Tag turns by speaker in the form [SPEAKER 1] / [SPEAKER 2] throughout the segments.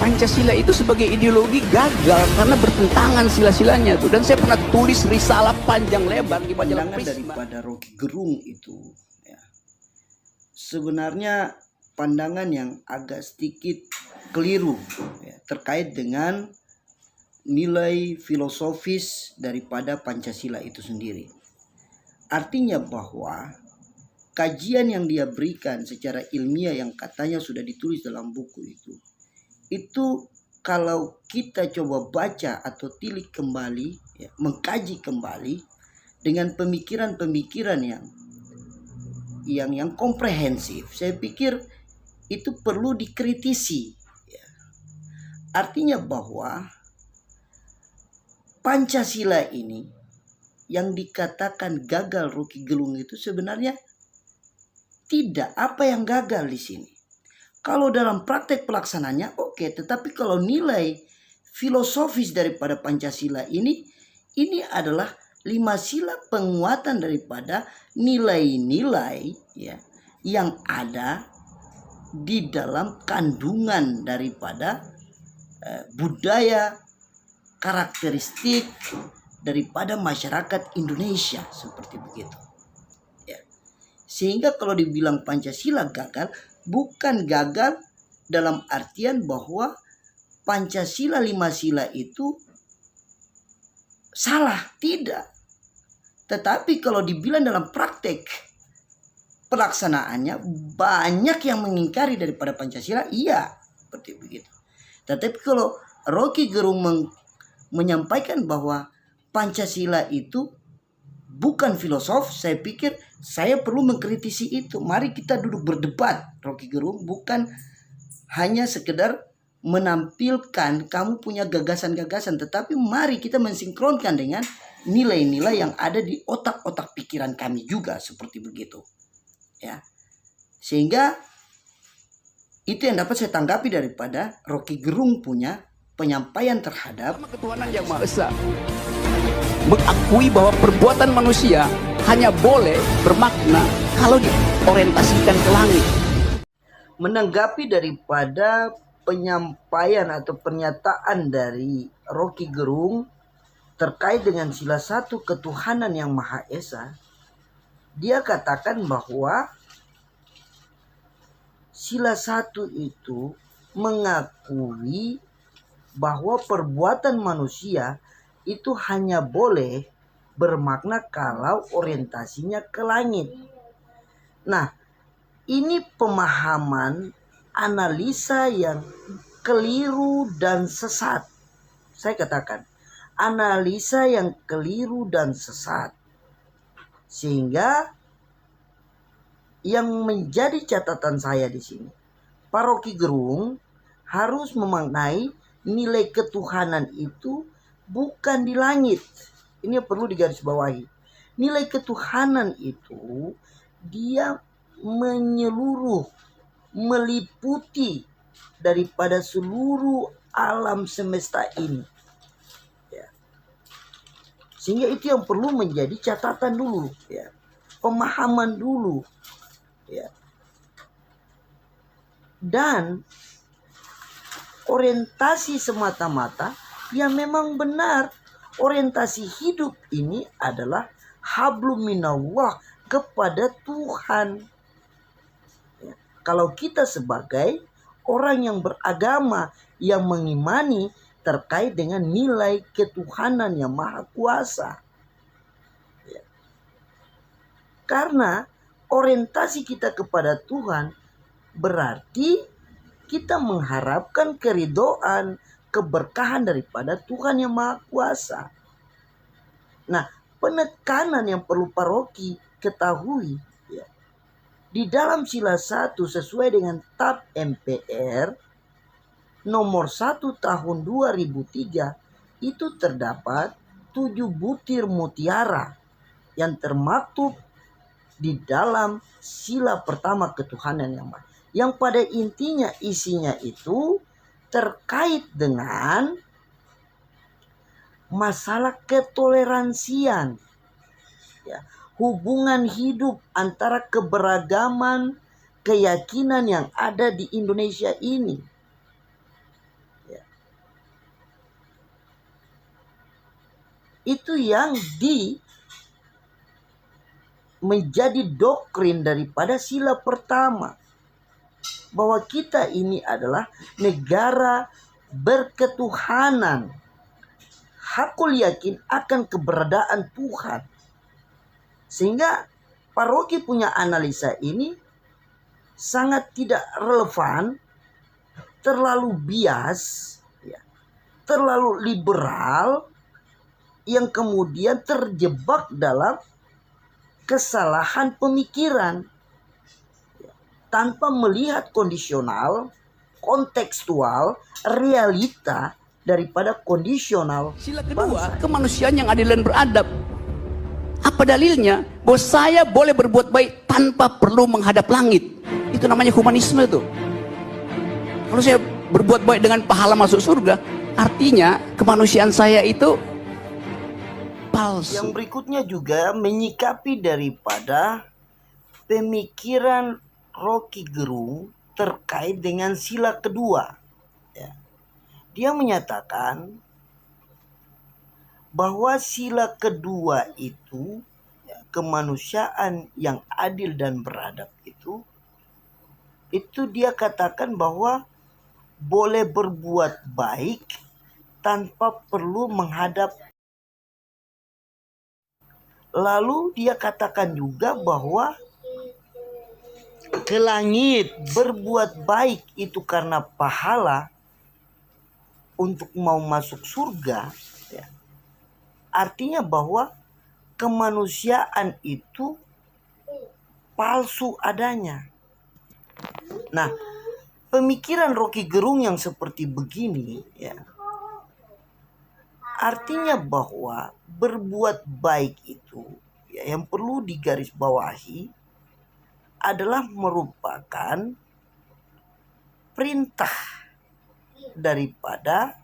[SPEAKER 1] Pancasila itu sebagai ideologi gagal karena bertentangan sila-silanya tuh. Dan saya pernah tulis risalah panjang lebar di majalah
[SPEAKER 2] Pandangan daripada Rocky Gerung itu ya, sebenarnya pandangan yang agak sedikit keliru ya, terkait dengan nilai filosofis daripada Pancasila itu sendiri. Artinya bahwa kajian yang dia berikan secara ilmiah yang katanya sudah ditulis dalam buku itu kalau kita coba baca atau tilik kembali ya, mengkaji kembali dengan pemikiran-pemikiran yang komprehensif, saya pikir itu perlu dikritisi ya. Artinya bahwa Pancasila ini yang dikatakan gagal Rocky Gerung itu sebenarnya tidak. Apa yang gagal di sini? Kalau dalam praktek pelaksananya oke, tetapi kalau nilai filosofis daripada Pancasila ini adalah 5 sila penguatan daripada nilai-nilai ya yang ada di dalam kandungan daripada budaya, karakteristik daripada masyarakat Indonesia seperti begitu. Ya. Sehingga kalau dibilang Pancasila gagal, bukan gagal dalam artian bahwa Pancasila 5 sila itu salah, tidak. Tetapi kalau dibilang dalam praktek pelaksanaannya banyak yang mengingkari daripada Pancasila, iya, seperti begitu. Tetapi kalau Rocky Gerung menyampaikan bahwa Pancasila itu bukan filosof, saya pikir saya perlu mengkritisi itu. Mari kita duduk berdebat, Rocky Gerung, bukan hanya sekedar menampilkan kamu punya gagasan-gagasan, tetapi mari kita mensinkronkan dengan nilai-nilai yang ada di otak-otak pikiran kami juga, seperti begitu. Ya. Sehingga itu yang dapat saya tanggapi daripada Rocky Gerung punya penyampaian terhadap
[SPEAKER 1] ketuhanan yang Maha Esa, mengakui bahwa perbuatan manusia hanya boleh bermakna kalau diorientasikan ke langit.
[SPEAKER 2] Menanggapi daripada penyampaian atau pernyataan dari Rocky Gerung terkait dengan sila 1 ketuhanan yang Maha Esa, dia katakan bahwa sila 1 itu mengakui bahwa perbuatan manusia itu hanya boleh bermakna kalau orientasinya ke langit. Nah, ini pemahaman analisa yang keliru dan sesat. Saya katakan, analisa yang keliru dan sesat. Sehingga yang menjadi catatan saya di sini, Pak Rocky Gerung harus memaknai nilai ketuhanan itu bukan di langit. Ini perlu digarisbawahi. Nilai ketuhanan itu dia menyeluruh, meliputi daripada seluruh alam semesta ini. Ya. Sehingga itu yang perlu menjadi catatan dulu, ya. Pemahaman dulu. Ya. Dan orientasi semata-mata ya memang benar. Orientasi hidup ini adalah hablum minallah, kepada Tuhan. Ya. Kalau kita sebagai orang yang beragama, yang mengimani terkait dengan nilai ketuhanan yang maha kuasa. Ya. Karena orientasi kita kepada Tuhan berarti kita mengharapkan keridhaan, keberkahan daripada Tuhan yang Maha Kuasa. Nah, penekanan yang perlu Pak Rocky ketahui ya, di dalam sila 1 sesuai dengan TAP MPR nomor 1 tahun 2003 itu terdapat 7 butir mutiara yang termaktub di dalam sila pertama ketuhanan yang maha, yang pada intinya isinya itu terkait dengan masalah ketoleransian ya, hubungan hidup antara keberagaman keyakinan yang ada di Indonesia ini itu yang menjadi doktrin daripada sila pertama, bahwa kita ini adalah negara berketuhanan. Hakul yakin akan keberadaan Tuhan. Sehingga Pak Rocky punya analisa ini sangat tidak relevan, terlalu bias, ya, terlalu liberal, yang kemudian terjebak dalam kesalahan pemikiran tanpa melihat kondisional, kontekstual, realita daripada kondisional.
[SPEAKER 1] Sila kedua, kemanusiaan yang adil dan beradab. Apa dalilnya? Bahwa saya boleh berbuat baik tanpa perlu menghadap langit. Itu namanya humanisme tuh. Kalau saya berbuat baik dengan pahala masuk surga, artinya kemanusiaan saya itu palsu.
[SPEAKER 2] Yang berikutnya juga menyikapi daripada pemikiran Rocky Gerung terkait dengan sila kedua. Ya. Dia menyatakan bahwa sila kedua itu, ya, kemanusiaan yang adil dan beradab itu dia katakan bahwa boleh berbuat baik tanpa perlu menghadap. Lalu dia katakan juga bahwa ke langit berbuat baik itu karena pahala untuk mau masuk surga, ya. Artinya bahwa kemanusiaan itu palsu adanya. Nah, pemikiran Rocky Gerung yang seperti begini, ya, artinya bahwa berbuat baik itu, ya, yang perlu digarisbawahi adalah merupakan perintah daripada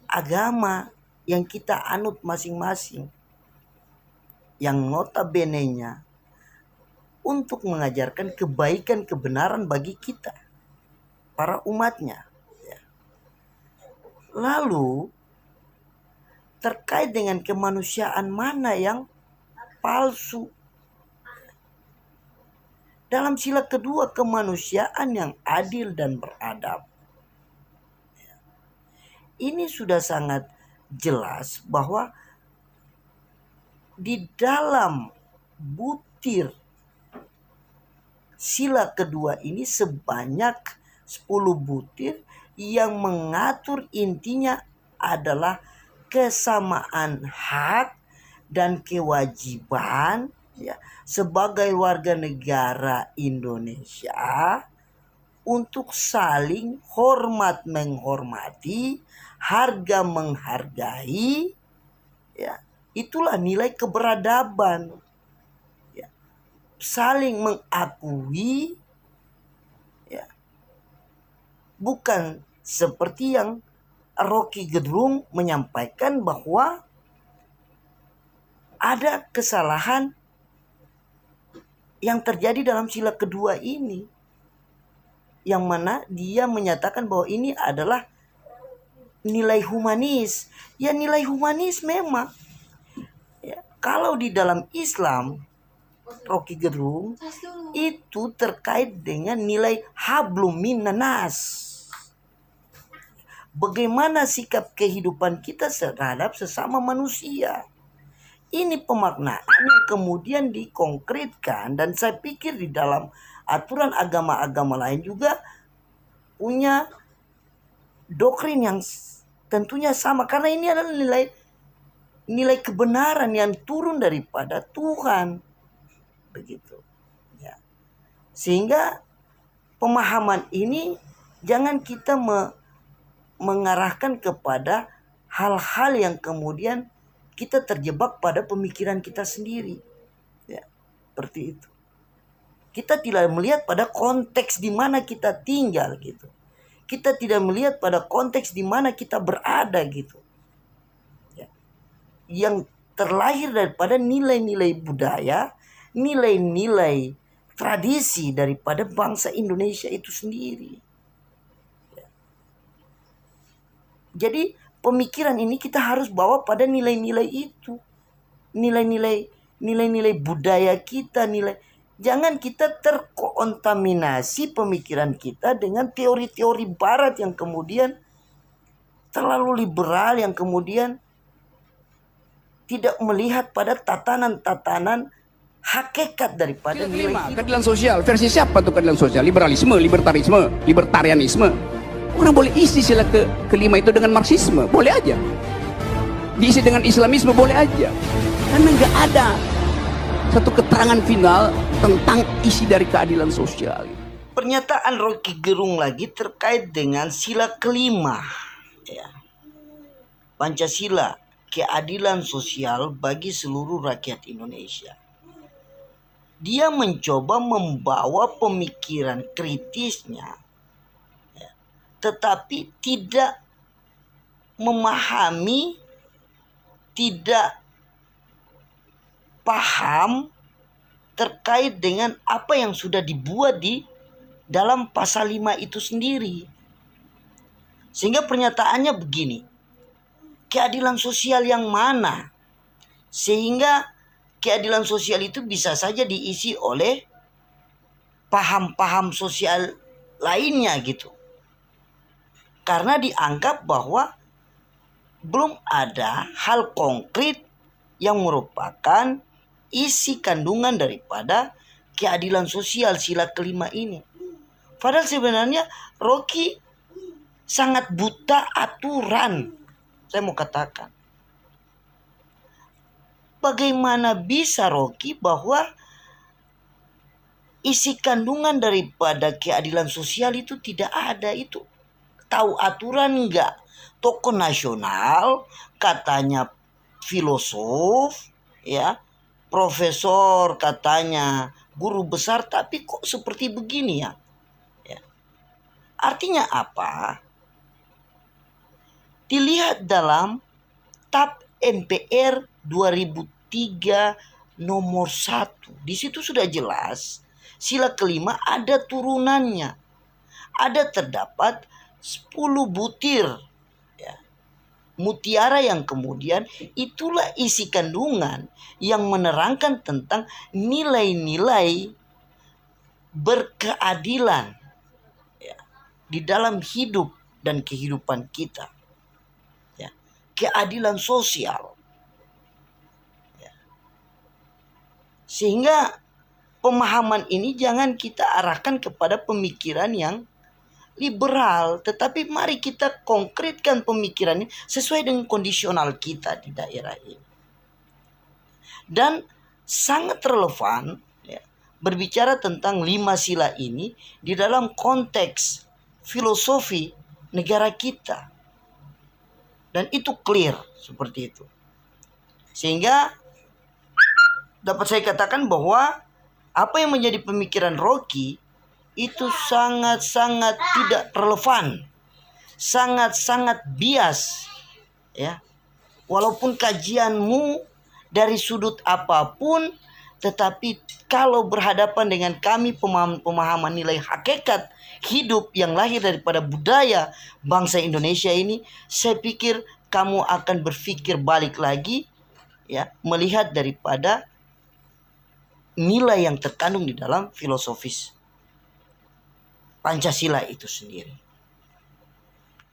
[SPEAKER 2] agama yang kita anut masing-masing, yang notabene-nya untuk mengajarkan kebaikan kebenaran bagi kita, para umatnya. Lalu terkait dengan kemanusiaan mana yang palsu? Dalam sila kedua, kemanusiaan yang adil dan beradab, ini sudah sangat jelas bahwa di dalam butir sila kedua ini sebanyak 10 butir yang mengatur intinya adalah kesamaan hak dan kewajiban, ya, sebagai warga negara Indonesia untuk saling hormat menghormati, harga menghargai, ya. Itulah nilai keberadaban, ya. Saling mengakui, ya. Bukan seperti yang Rocky Gerung menyampaikan bahwa ada kesalahan yang terjadi dalam sila kedua ini, yang mana dia menyatakan bahwa ini adalah nilai humanis. Ya, nilai humanis memang, ya, kalau di dalam Islam, Rocky Gerung itu terkait dengan nilai hablum minannas. Bagaimana sikap kehidupan kita terhadap sesama manusia. Ini pemaknaan yang kemudian dikonkretkan, dan saya pikir di dalam aturan agama-agama lain juga punya doktrin yang tentunya sama, karena ini adalah nilai kebenaran yang turun daripada Tuhan, begitu, ya. Sehingga pemahaman ini jangan kita mengarahkan kepada hal-hal yang kemudian kita terjebak pada pemikiran kita sendiri, ya, seperti itu. Kita tidak melihat pada konteks di mana kita tinggal, gitu. Kita tidak melihat pada konteks di mana kita berada, gitu, ya. Yang terlahir daripada nilai-nilai budaya, nilai-nilai tradisi daripada bangsa Indonesia itu sendiri. Jadi pemikiran ini kita harus bawa pada nilai-nilai itu. Nilai-nilai budaya kita, jangan kita terkontaminasi pemikiran kita dengan teori-teori barat yang kemudian terlalu liberal, yang kemudian tidak melihat pada tatanan-tatanan hakikat daripada nilai hidup.
[SPEAKER 1] Keadilan sosial, versi siapa tuh keadilan sosial? Liberalisme, libertarianisme. Orang boleh isi sila kelima itu dengan Marxisme, boleh aja. Diisi dengan Islamisme, boleh aja. Karena nggak ada satu keterangan final tentang isi dari keadilan sosial.
[SPEAKER 2] Pernyataan Rocky Gerung lagi terkait dengan sila kelima, ya. Pancasila, keadilan sosial bagi seluruh rakyat Indonesia. Dia mencoba membawa pemikiran kritisnya, ya, tetapi tidak memahami, tidak paham terkait dengan apa yang sudah dibuat di dalam pasal 5 itu sendiri. Sehingga pernyataannya begini, keadilan sosial yang mana? Sehingga keadilan sosial itu bisa saja diisi oleh paham-paham sosial lainnya gitu. Karena dianggap bahwa belum ada hal konkret yang merupakan isi kandungan daripada keadilan sosial sila kelima ini. Padahal sebenarnya Rocky sangat buta aturan. Saya mau katakan, bagaimana bisa Rocky bahwa isi kandungan daripada keadilan sosial itu tidak ada itu? Tahu aturan enggak? Tokoh nasional, katanya filosof, ya, profesor, katanya guru besar, tapi kok seperti begini ya? Artinya apa? Dilihat dalam TAP MPR 2003 nomor 1. Di situ sudah jelas sila kelima ada turunannya. Ada terdapat 10 butir, ya, mutiara yang kemudian itulah isi kandungan yang menerangkan tentang nilai-nilai berkeadilan, ya, di dalam hidup dan kehidupan kita, ya, keadilan sosial, ya. Sehingga pemahaman ini jangan kita arahkan kepada pemikiran yang liberal, tetapi mari kita konkretkan pemikirannya sesuai dengan kondisional kita di daerah ini. Dan sangat relevan, ya, berbicara tentang 5 sila ini di dalam konteks filosofi negara kita. Dan itu clear seperti itu. Sehingga dapat saya katakan bahwa apa yang menjadi pemikiran Rocky itu sangat-sangat tidak relevan, sangat-sangat bias, ya. Walaupun kajianmu dari sudut apapun, tetapi kalau berhadapan dengan kami pemahaman nilai hakikat hidup yang lahir daripada budaya bangsa Indonesia ini, saya pikir kamu akan berpikir balik lagi, ya, melihat daripada nilai yang terkandung di dalam filosofis Pancasila itu sendiri.